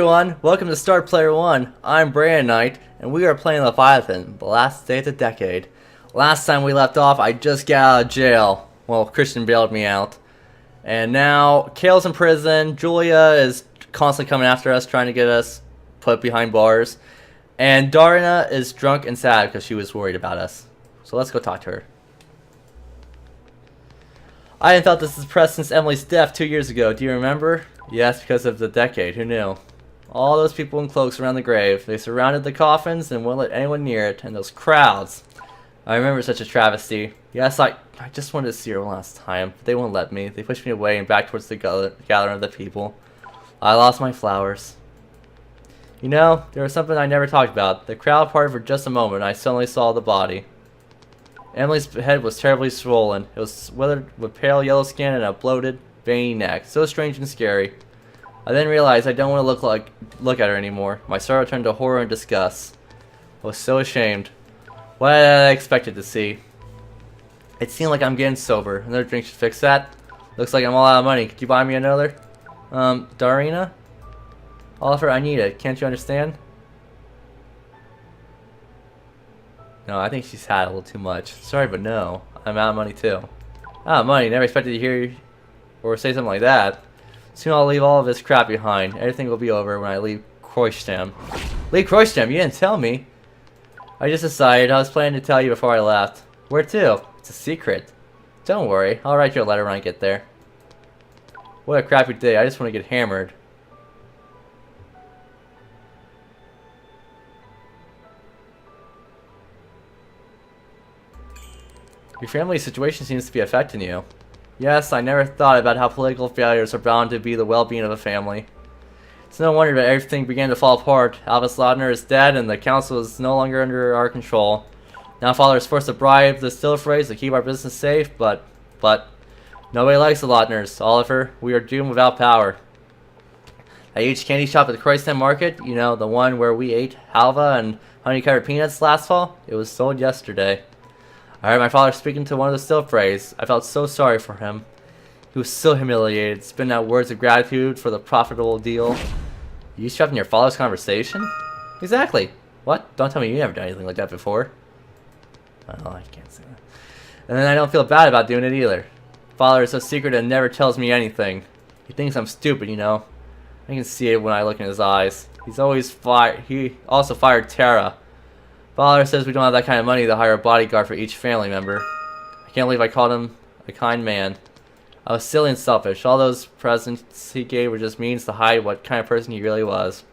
everyone, welcome to Start Player 1. I'm Brandon Knight, and we are playing Leviathan, the last day of the decade. Last time we left off, I just got out of jail. Well, Christian bailed me out. And now, Kale's in prison, Julia is constantly coming after us, trying to get us put behind bars. And Darina is drunk and sad because she was worried about us. So let's go talk to her. I haven't felt this depressed since Emily's death 2 years ago. Do you remember? Yes, because of the decade. Who knew? All those people in cloaks around the grave. They surrounded the coffins and wouldn't let anyone near it. And those crowds. I remember such a travesty. Yes, I just wanted to see her one last time. But they wouldn't let me. They pushed me away and back towards the gathering of the people. I lost my flowers. You know, there was something I never talked about. The crowd parted for just a moment and I suddenly saw the body. Emily's head was terribly swollen. It was withered with pale yellow skin and a bloated, veiny neck. So strange and scary. I then realized I don't want to look at her anymore. My sorrow turned to horror and disgust. I was so ashamed. What had I expected to see? It seemed like I'm getting sober. Another drink should fix that. Looks like I'm all out of money. Could you buy me another? Darina? Oliver, I need it. Can't you understand? No, I think she's had a little too much. Sorry, but no. I'm out of money too. Out of money? Never expected to hear you or say something like that. Soon I'll leave all of this crap behind. Everything will be over when I leave Kroistam. Leave Kroistam? You didn't tell me. I just decided. I was planning to tell you before I left. Where to? It's a secret. Don't worry. I'll write you a letter when I get there. What a crappy day. I just want to get hammered. Your family's situation seems to be affecting you. Yes, I never thought about how political failures are bound to be the well-being of a family. It's no wonder that everything began to fall apart. Albus Lautner is dead and the council is no longer under our control. Now Father is forced to bribe the Stillfrays to keep our business safe, but nobody likes the Lautners. Oliver, we are doomed without power. At each candy shop at the Kroistam Market, you know, the one where we ate halva and honey-covered peanuts last fall, it was sold yesterday. I heard my father speaking to one of the Stillfrays. I felt so sorry for him. He was so humiliated, spitting out words of gratitude for the profitable deal. You eavesdropped in your father's conversation? Exactly. What? Don't tell me you never done anything like that before. Oh, I can't say that. And then I don't feel bad about doing it either. Father is so secret and never tells me anything. He thinks I'm stupid, you know. I can see it when I look in his eyes. He also fired Tara. Father says we don't have that kind of money to hire a bodyguard for each family member. I can't believe I called him a kind man. I was silly and selfish. All those presents he gave were just means to hide what kind of person he really was.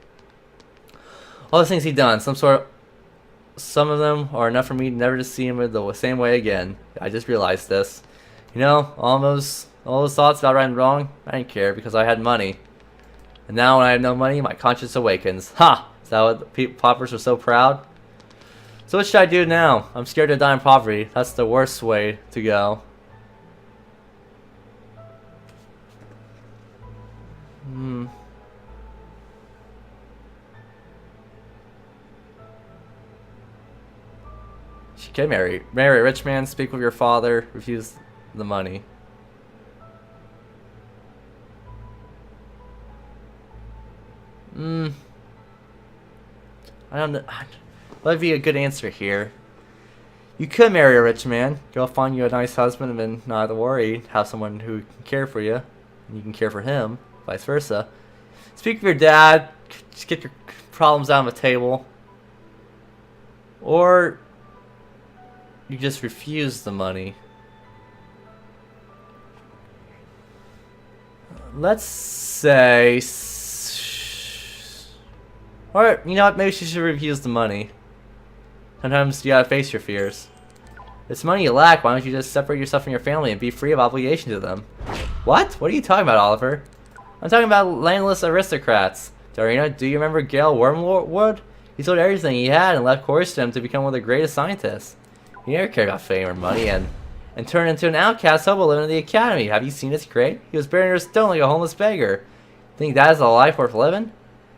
All those things he done, some of them are enough for me never to see him the same way again. I just realized this. You know, all those thoughts about right and wrong, I didn't care because I had money. And now when I have no money, my conscience awakens. Ha! Is that what the paupers were so proud? So what should I do now? I'm scared to die in poverty. That's the worst way to go. She can marry a rich man, speak with your father, refuse the money. I don't know. What would be a good answer here? You could marry a rich man, go find you a nice husband, and then not have to worry, have someone who can care for you, and you can care for him, vice versa. Speak with your dad, just get your problems out on the table. Or you just refuse the money. Let's say, or you know what, maybe she should refuse the money. Sometimes you gotta face your fears. It's money you lack, why don't you just separate yourself from your family and be free of obligation to them? What? What are you talking about, Oliver? I'm talking about landless aristocrats. Darina, do you remember Gale Wormwood? He sold everything he had and left Kroistam to become one of the greatest scientists. He never cared about fame or money and turned into an outcast hobo living in the academy. Have you seen his grave? He was buried under a stone like a homeless beggar. Think that is a life worth living?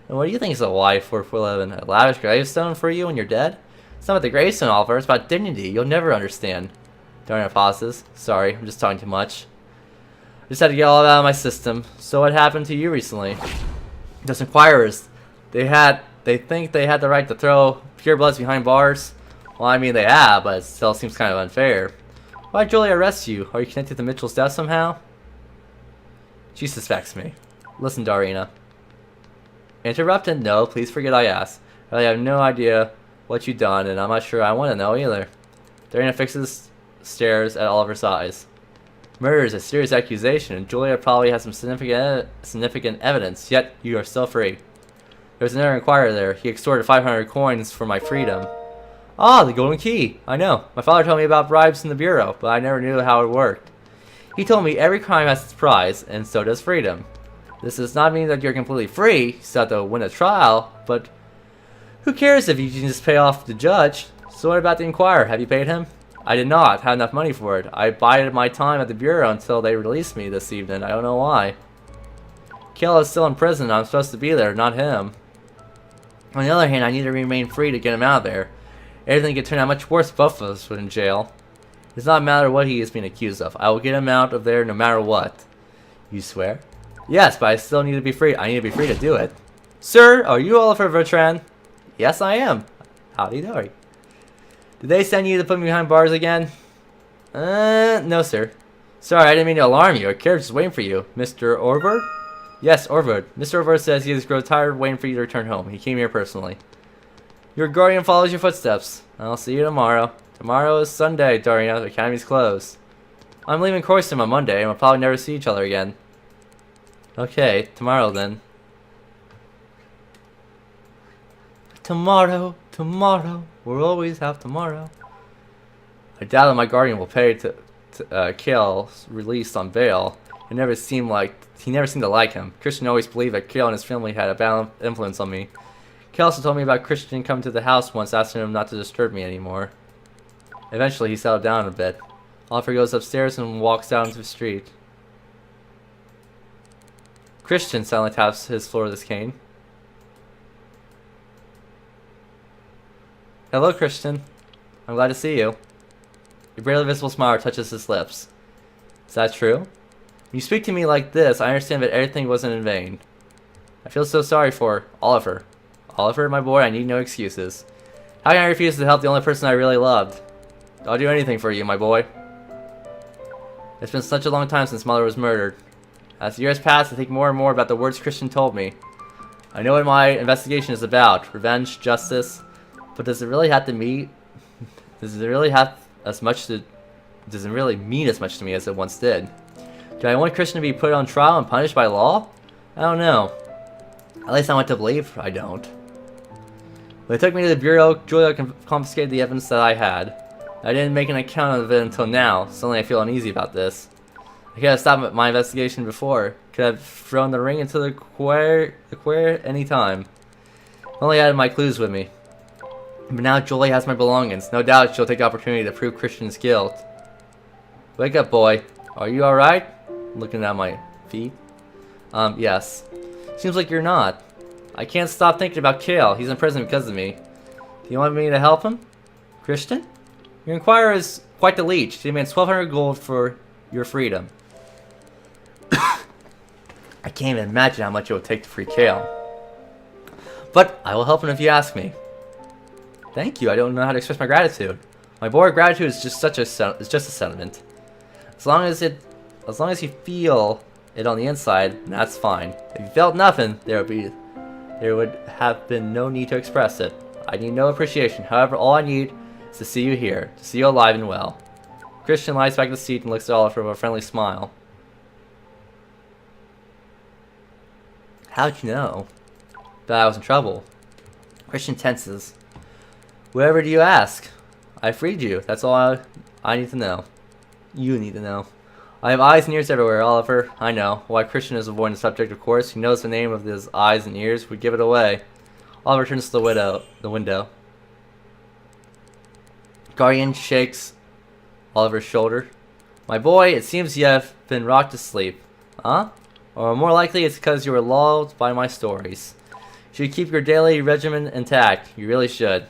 And what do you think is a life worth living? A lavish gravestone for you when you're dead? It's not about the gravestone, Oliver. It's about dignity. You'll never understand. Darina pauses. Sorry, I'm just talking too much. I just had to get all that out of my system. So what happened to you recently? Those inquirers. They think they had the right to throw purebloods behind bars. Well, I mean they have, but it still seems kind of unfair. Why'd Julia arrest you? Are you connected to Mitchell's death somehow? She suspects me. Listen, Darina. Interrupted? No, please forget I asked. I really have no idea what you've done, and I'm not sure I want to know either. Darina fixes stares at Oliver's eyes. Murder is a serious accusation, and Julia probably has some significant evidence, yet you are still free. There's another inquirer there. He extorted 500 coins for my freedom. Ah, the golden key. I know. My father told me about bribes in the bureau, but I never knew how it worked. He told me every crime has its price, and so does freedom. This does not mean that you're completely free. You still have to win a trial, but who cares if you can just pay off the judge? So what about the inquirer? Have you paid him? I did not have enough money for it. I bided my time at the bureau until they released me this evening. I don't know why. Kale is still in prison. I'm supposed to be there, not him. On the other hand, I need to remain free to get him out of there. Everything could turn out much worse if both of us were in jail. It does not matter what he is being accused of. I will get him out of there no matter what. You swear? Yes, but I still need to be free. I need to be free to do it. Sir, are you Oliver Bertrand? Yes, I am. Howdy dory. Did they send you to put me behind bars again? No, sir. Sorry, I didn't mean to alarm you. Our carriage is waiting for you. Mr. Orvard? Yes, Orvard. Mr. Orvard says he has grown tired of waiting for you to return home. He came here personally. Your guardian follows your footsteps. I'll see you tomorrow. Tomorrow is Sunday, Darina. The academy's closed. I'm leaving Croydon on Monday, and we'll probably never see each other again. Okay, tomorrow then. Tomorrow, tomorrow. We'll always have tomorrow. I doubt that my guardian will pay to Kale's release on bail. He never seemed to like him. Christian always believed that Kale and his family had a bad influence on me. Kale also told me about Christian coming to the house once, asking him not to disturb me anymore. Eventually, he settled down a bit. Oliver goes upstairs and walks out into the street. Christian suddenly taps his floor with his cane. Hello, Christian. I'm glad to see you. Your barely visible smile touches his lips. Is that true? When you speak to me like this, I understand that everything wasn't in vain. I feel so sorry for Oliver. Oliver, my boy, I need no excuses. How can I refuse to help the only person I really loved? I'll do anything for you, my boy. It's been such a long time since Mother was murdered. As the years pass, I think more and more about the words Christian told me. I know what my investigation is about. Revenge, justice. But does it really have to mean as much to doesn't really mean as much to me as it once did. Do I want Christian to be put on trial and punished by law? I don't know. At least I want to believe I don't. When they took me to the bureau, Julia confiscated the evidence that I had. I didn't make an account of it until now. Suddenly I feel uneasy about this. I could have stopped my investigation before. Could have thrown the ring into the square any time. Only added my clues with me. But now Julie has my belongings. No doubt she'll take the opportunity to prove Christian's guilt. Wake up, boy. Are you alright? Looking at my feet. Yes. Seems like you're not. I can't stop thinking about Kale. He's in prison because of me. Do you want me to help him? Christian? Your inquirer is quite the leech. He demands 1,200 gold for your freedom. I can't even imagine how much it would take to free Kale. But I will help him if you ask me. Thank you. I don't know how to express my gratitude. My boy, gratitude is just a sentiment. As long as you feel it on the inside, that's fine. If you felt nothing, there would have been no need to express it. I need no appreciation. However, all I need is to see you here, to see you alive and well. Christian lies back in the seat and looks at Oliver with a friendly smile. How'd you know that I was in trouble? Christian tenses. Whatever do you ask? I freed you. That's all I need to know. You need to know. I have eyes and ears everywhere, Oliver. I know. Why Christian is avoiding the subject, of course. He knows the name of his eyes and ears would give it away. Oliver turns to the window. Guardian shakes Oliver's shoulder. My boy, it seems you have been rocked to sleep. Huh? Or more likely it's because you were lulled by my stories. You should keep your daily regimen intact. You really should.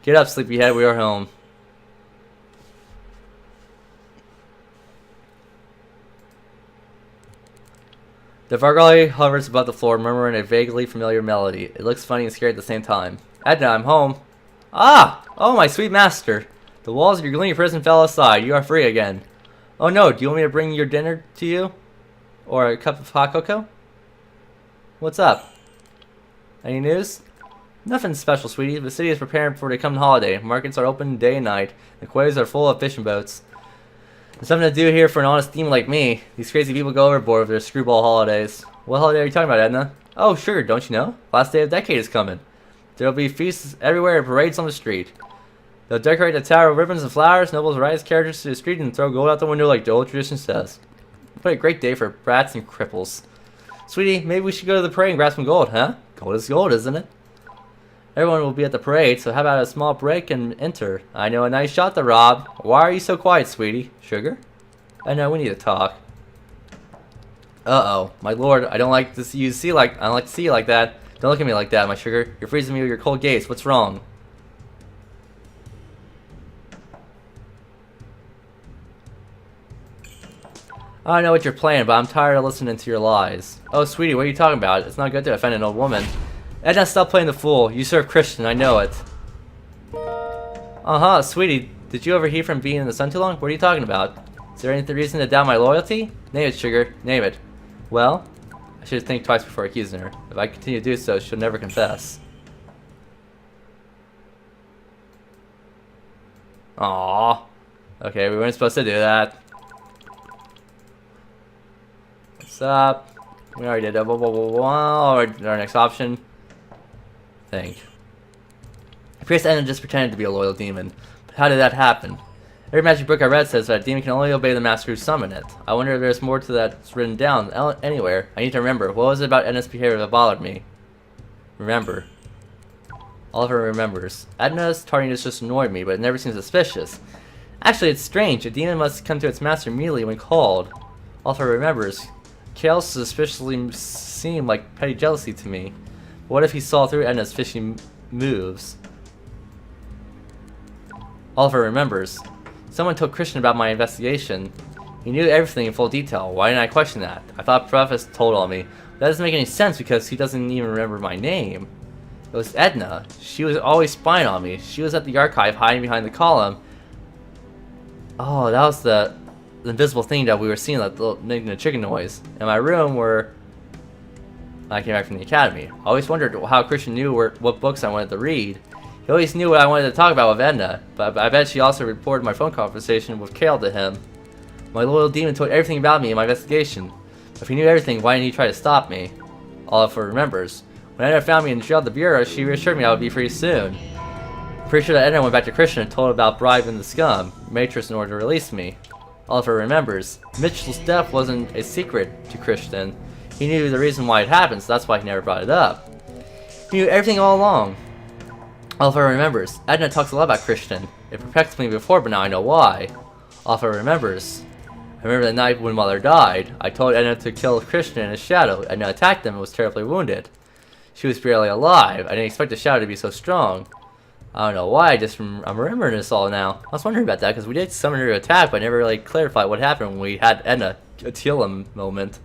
Get up, sleepyhead. We are home. The Vargali hovers above the floor, murmuring a vaguely familiar melody. It looks funny and scary at the same time. Edna, I'm home. Ah! Oh, my sweet master. The walls of your gloomy prison fell aside. You are free again. Oh no, do you want me to bring your dinner to you? Or a cup of hot cocoa? What's up? Any news? Nothing special, sweetie. The city is preparing for the coming holiday. Markets are open day and night. The quays are full of fishing boats. There's something to do here for an honest demon like me. These crazy people go overboard with their screwball holidays. What holiday are you talking about, Edna? Oh, sure, don't you know? Last day of the decade is coming. There will be feasts everywhere and parades on the street. They'll decorate the tower with ribbons and flowers. Nobles ride as characters to the street and throw gold out the window like the old tradition says. What a great day for brats and cripples. Sweetie, maybe we should go to the parade and grab some gold, huh? Gold is gold, isn't it? Everyone will be at the parade, so how about a small break and enter? I know a nice shot to rob. Why are you so quiet, sweetie? Sugar? I know, we need to talk. Uh-oh. My lord, I don't like to see you I don't like to see you like that. Don't look at me like that, my sugar. You're freezing me with your cold gaze. What's wrong? I know what you're playing, but I'm tired of listening to your lies. Oh, sweetie, what are you talking about? It's not good to offend an old woman. Edna, stop playing the fool. You serve Christian, I know it. Uh-huh, sweetie. Did you overheat from being in the sun too long? What are you talking about? Is there any reason to doubt my loyalty? Name it, sugar. Name it. Well, I should think twice before accusing her. If I continue to do so, she'll never confess. Aww. Okay, we weren't supposed to do that. What's up? We already did that. Blah, blah, blah, blah. Alright, our next option. Think. Priest Edna just pretended to be a loyal demon. But how did that happen? Every magic book I read says that a demon can only obey the master who summoned it. I wonder if there's more to that's written down anywhere. I need to remember. What was it about Edna's behavior that bothered me? Remember. Oliver remembers. Edna's tardiness just annoyed me, but it never seemed suspicious. Actually, it's strange. A demon must come to its master immediately when called. Oliver remembers. Chaos suspiciously seemed like petty jealousy to me. But what if he saw through Edna's fishy moves? Oliver remembers. Someone told Christian about my investigation. He knew everything in full detail. Why didn't I question that? I thought Preface told on me. That doesn't make any sense because he doesn't even remember my name. It was Edna. She was always spying on me. She was at the archive hiding behind the column. Oh, that was the invisible thing that we were seeing, like making the chicken noise. In my room where I came back from the academy. I always wondered how Christian knew what books I wanted to read. He always knew what I wanted to talk about with Edna, but I bet she also reported my phone conversation with Kale to him. My loyal demon told everything about me in my investigation. If he knew everything, why didn't he try to stop me? Oliver remembers. When Edna found me in jail at the bureau, she reassured me I would be free soon. I'm pretty sure that Edna went back to Christian and told about bribing the scum, Matrix, in order to release me. Oliver remembers. Mitchell's death wasn't a secret to Christian. He knew the reason why it happened, so that's why he never brought it up. He knew everything all along. Oliver remembers. Edna talks a lot about Christian. It perplexed me before, but now I know why. Oliver remembers. I remember the night when Mother died. I told Edna to kill Christian in his shadow. Edna attacked him and was terribly wounded. She was barely alive. I didn't expect the shadow to be so strong. I don't know why, I'm remembering this all now. I was wondering about that, because we did summon her to attack, but I never really clarified what happened when we had Edna kill him moment.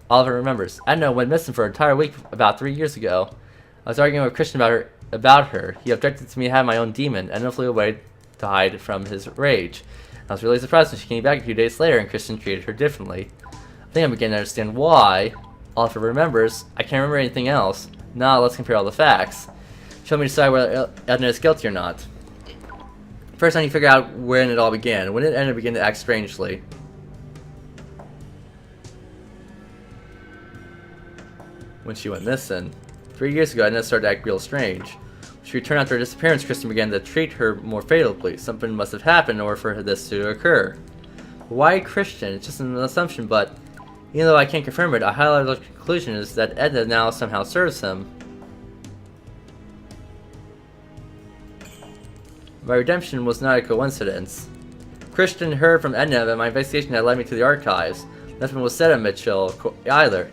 Oliver remembers. Edna went missing for an entire week about 3 years ago. I was arguing with Christian about her. He objected to me having my own demon. Edna flew away to hide from his rage. I was really surprised when she came back a few days later and Christian treated her differently. I think I'm beginning to understand why. Oliver remembers. I can't remember anything else. Now let's compare all the facts. Show me to decide whether Edna is guilty or not. First I need to figure out when it all began. When did Edna begin to act strangely? When she went missing. 3 years ago, Edna started to act real strange. When she returned after her disappearance, Christian began to treat her more favorably. Something must have happened in order for this to occur. Why Christian? It's just an assumption, but even though I can't confirm it, a high level conclusion is that Edna now somehow serves him. My redemption was not a coincidence. Christian heard from Edna that my investigation had led me to the archives. Nothing was said of Mitchell either.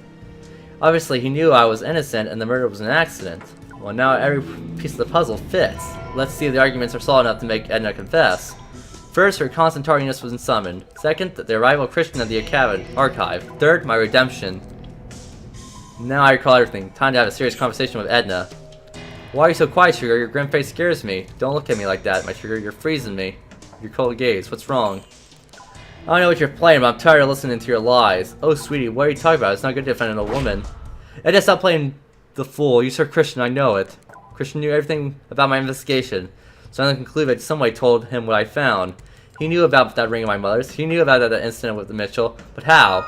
Obviously, he knew I was innocent and the murder was an accident. Well, now every piece of the puzzle fits. Let's see if the arguments are solid enough to make Edna confess. First, her constant tardiness was summoned. Second, the arrival of Christian at the archive. Third, my redemption. Now I recall everything. Time to have a serious conversation with Edna. Why are you so quiet, Sugar? Your grim face scares me. Don't look at me like that, my Sugar. You're freezing me. Your cold gaze. What's wrong? I don't know what you're playing, but I'm tired of listening to your lies. Oh, sweetie, what are you talking about? It's not good defending a woman. Edna, stop playing the fool. You said Christian, I know it. Christian knew everything about my investigation, so I concluded that somebody told him what I found. He knew about that ring of my mother's. He knew about that incident with the Mitchell, but how?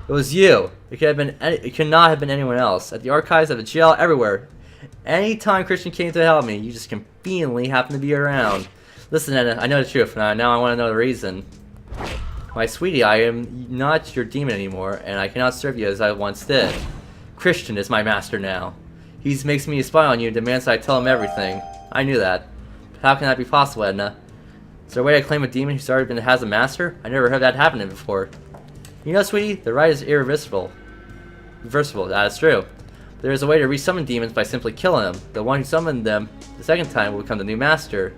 It was you. It could not have been anyone else. At the archives, at the jail, everywhere. Anytime Christian came to help me, you just conveniently happened to be around. Listen, Edna, I know the truth. Now I want to know the reason. My sweetie, I am not your demon anymore, and I cannot serve you as I once did. Christian is my master now. He makes me a spy on you and demands that I tell him everything. I knew that. But how can that be possible, Edna? Is there a way to claim a demon who's already has a master? I never heard that happening before. You know, sweetie, the right is irreversible. That is true. But there is a way to resummon demons by simply killing them. The one who summoned them the second time will become the new master.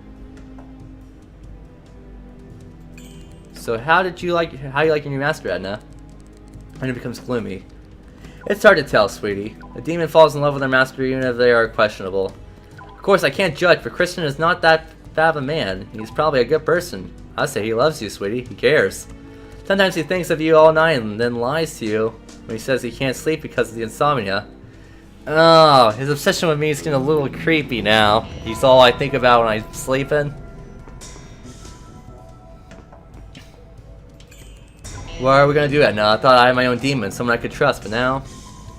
So how you like your new master, Edna? And it becomes gloomy. It's hard to tell, sweetie. A demon falls in love with their master even if they are questionable. Of course, I can't judge, but Christian is not that bad of a man. He's probably a good person. I say he loves you, sweetie. He cares. Sometimes he thinks of you all night and then lies to you when he says he can't sleep because of the insomnia. Oh, his obsession with me is getting a little creepy now. He's all I think about when I'm sleeping. What are we gonna do, Edna? I thought I had my own demon, someone I could trust, but now...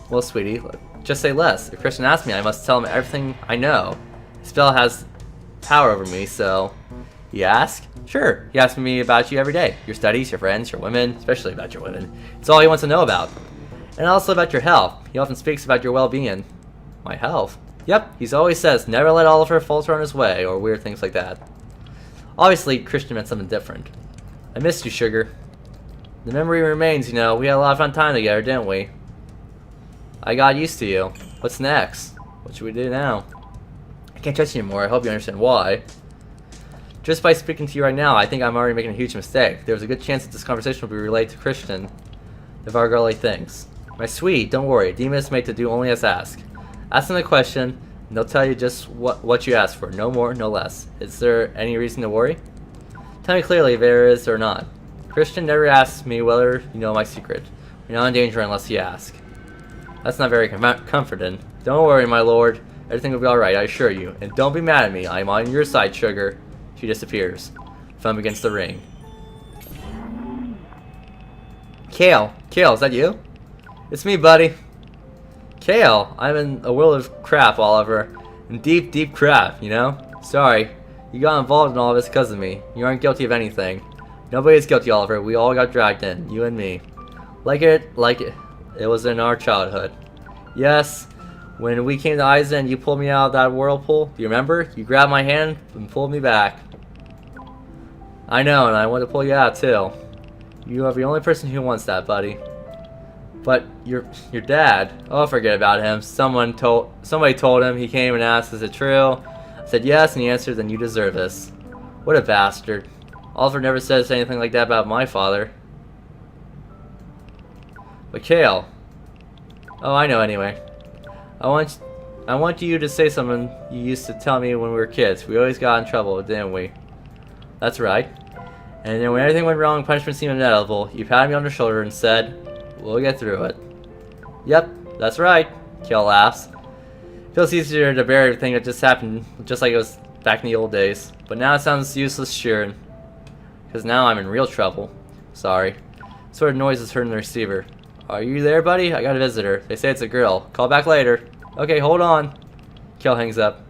Well, sweetie, just say less. If Christian asks me, I must tell him everything I know. His spell has power over me, so... You ask? Sure, he asks me about you every day. Your studies, your friends, your women, especially about your women. It's all he wants to know about. And also about your health. He often speaks about your well-being. My health? Yep, he always says, never let Oliver falter on his way, or weird things like that. Obviously, Christian meant something different. I missed you, Sugar. The memory remains, you know. We had a lot of fun time together, didn't we? I got used to you. What's next? What should we do now? I can't trust you anymore. I hope you understand why. Just by speaking to you right now, I think I'm already making a huge mistake. There's a good chance that this conversation will be relayed to Christian, if our girlie thinks. My sweet, don't worry. Demon is made to do only as asked. Ask them the question, and they'll tell you just what you asked for. No more, no less. Is there any reason to worry? Tell me clearly if there is or not. Christian never asks me whether you know my secret. You're not in danger unless you ask. That's not very comforting. Don't worry, my lord. Everything will be alright, I assure you. And don't be mad at me. I'm on your side, Sugar. She disappears. Thumb against the ring. Kale, is that you? It's me, buddy. Kale, I'm in a world of crap, Oliver. In deep, deep crap, you know? Sorry. You got involved in all of this because of me. You aren't guilty of anything. Nobody is guilty, Oliver. We all got dragged in. You and me. Like it. It was in our childhood. Yes. When we came to Eisen, you pulled me out of that whirlpool. Do you remember? You grabbed my hand and pulled me back. I know, and I want to pull you out too. You are the only person who wants that, buddy. But your dad. Oh, forget about him. Somebody told him. He came and asked, "Is it true?" I said yes, and he answered, "Then you deserve this." What a bastard. Oliver never says anything like that about my father. But Kale. Oh, I know anyway. I want you to say something you used to tell me when we were kids. We always got in trouble, didn't we? That's right. And then when everything went wrong, punishment seemed inevitable. You patted me on the shoulder and said, "We'll get through it." Yep, that's right. Kale laughs. Feels easier to bear everything that just happened, just like it was back in the old days. But now it sounds useless, sure. Because now I'm in real trouble. Sorry. What sort of noise is hurting the receiver? Are you there, buddy? I got a visitor. They say it's a girl. Call back later. Okay, hold on. Kale hangs up.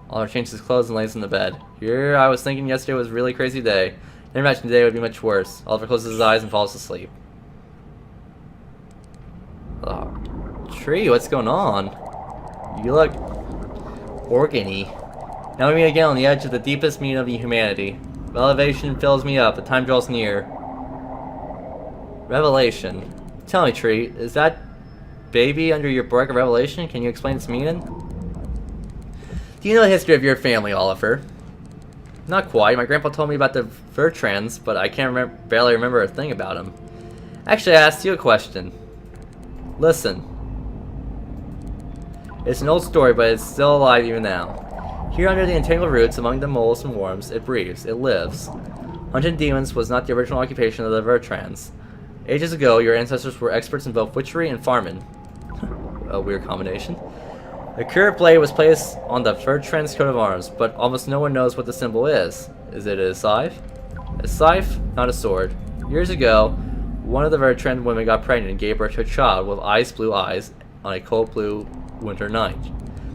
Oliver changes his clothes and lays in the bed. Here, I was thinking yesterday was a really crazy day. Never imagined today would be much worse. Oliver closes his eyes and falls asleep. Oh, Tree, what's going on? You look organy. Now we meet again on the edge of the deepest meaning of humanity. Elevation fills me up. The time draws near. Revelation. Tell me, Tree, is that baby under your Book of Revelation? Can you explain its meaning? Do you know the history of your family, Oliver? Not quite. My grandpa told me about the Vertrans, but I can't barely remember a thing about them. Actually, I asked you a question. Listen. It's an old story, but it's still alive even now. Here under the entangled roots, among the moles and worms, it breathes, it lives. Hunting demons was not the original occupation of the Vertrans. Ages ago, your ancestors were experts in both witchery and farming. A weird combination. The curved blade was placed on the Vertrans coat of arms, but almost no one knows what the symbol is. Is it a scythe? A scythe, not a sword. Years ago, one of the Vertrans women got pregnant and gave birth to a child with ice blue eyes on a cold blue winter night.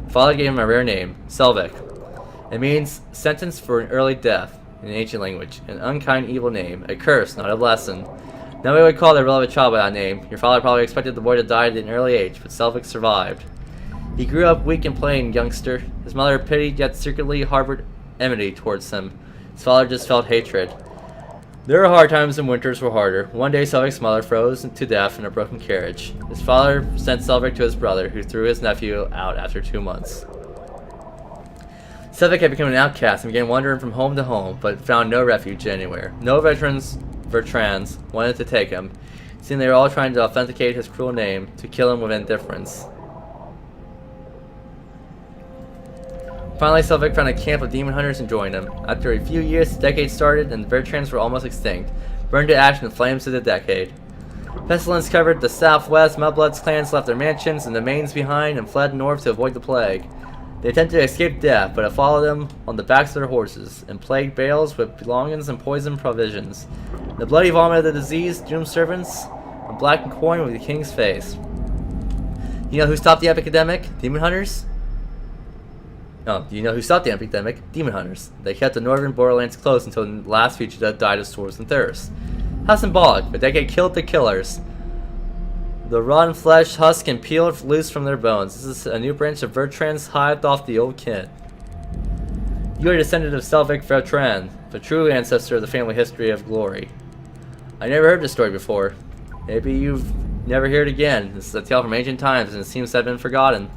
The father gave him a rare name, Selvik. It means sentence for an early death in ancient language, an unkind evil name, a curse, not a blessing. Nobody would call their beloved child by that name. Your father probably expected the boy to die at an early age, but Selvik survived. He grew up weak and plain, youngster. His mother pitied yet secretly harbored enmity towards him. His father just felt hatred. There were hard times and winters were harder. One day Selvik's mother froze to death in a broken carriage. His father sent Selvik to his brother, who threw his nephew out after 2 months. Selvik had become an outcast and began wandering from home to home, but found no refuge anywhere. No Vertrans wanted to take him, seeing they were all trying to authenticate his cruel name, to kill him with indifference. Finally, Selvik found a camp of demon hunters and joined them. After a few years, the decade started, and the Vertrans were almost extinct, burned to ash in the flames of the decade. Pestilence covered the southwest. Mudblood's clans left their mansions and domains behind and fled north to avoid the plague. They attempted to escape death, but it followed them on the backs of their horses, and plagued bales with belongings and poisoned provisions. The bloody vomit of the disease doomed servants, and blackened coin with the king's face. You know who stopped the epidemic? Demon hunters? No, do you know who stopped the epidemic? Demon hunters. They kept the northern borderlands closed until the last fugitive died of swords and thirst. How symbolic, but they get killed the killers. The rotten flesh husked and peeled loose from their bones. This is a new branch of Vertrans hived off the old kin. You are a descendant of Selvik Vertran, the true ancestor of the family history of glory. I never heard this story before. Maybe you've never heard it again. This is a tale from ancient times, and it seems to have been forgotten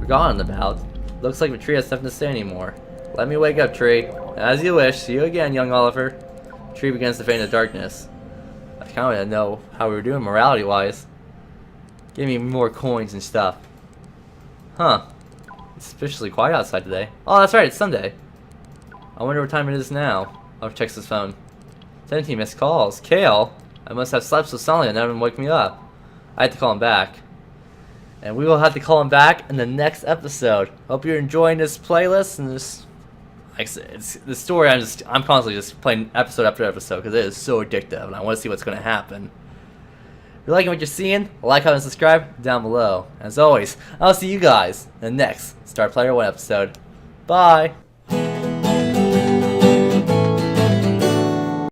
about. Looks like the tree has nothing to say anymore. Let me wake up, tree. As you wish. See you again, young Oliver. The tree begins to fade into darkness. I kind of want to know how we were doing morality-wise. Give me more coins and stuff. Huh. It's suspiciously quiet outside today. Oh, that's right, it's Sunday. I wonder what time it is now. Oliver checks his phone. 17 missed calls. Kale? I must have slept so soundly and none of them woke me up. I had to call him back. And we will have to call him back in the next episode. Hope you're enjoying this playlist and this. Like I said, it's the story. I'm constantly just playing episode after episode because it is so addictive, and I want to see what's going to happen. If you're liking what you're seeing, like, comment, and subscribe down below. As always, I'll see you guys in the next Star Player 1 episode. Bye.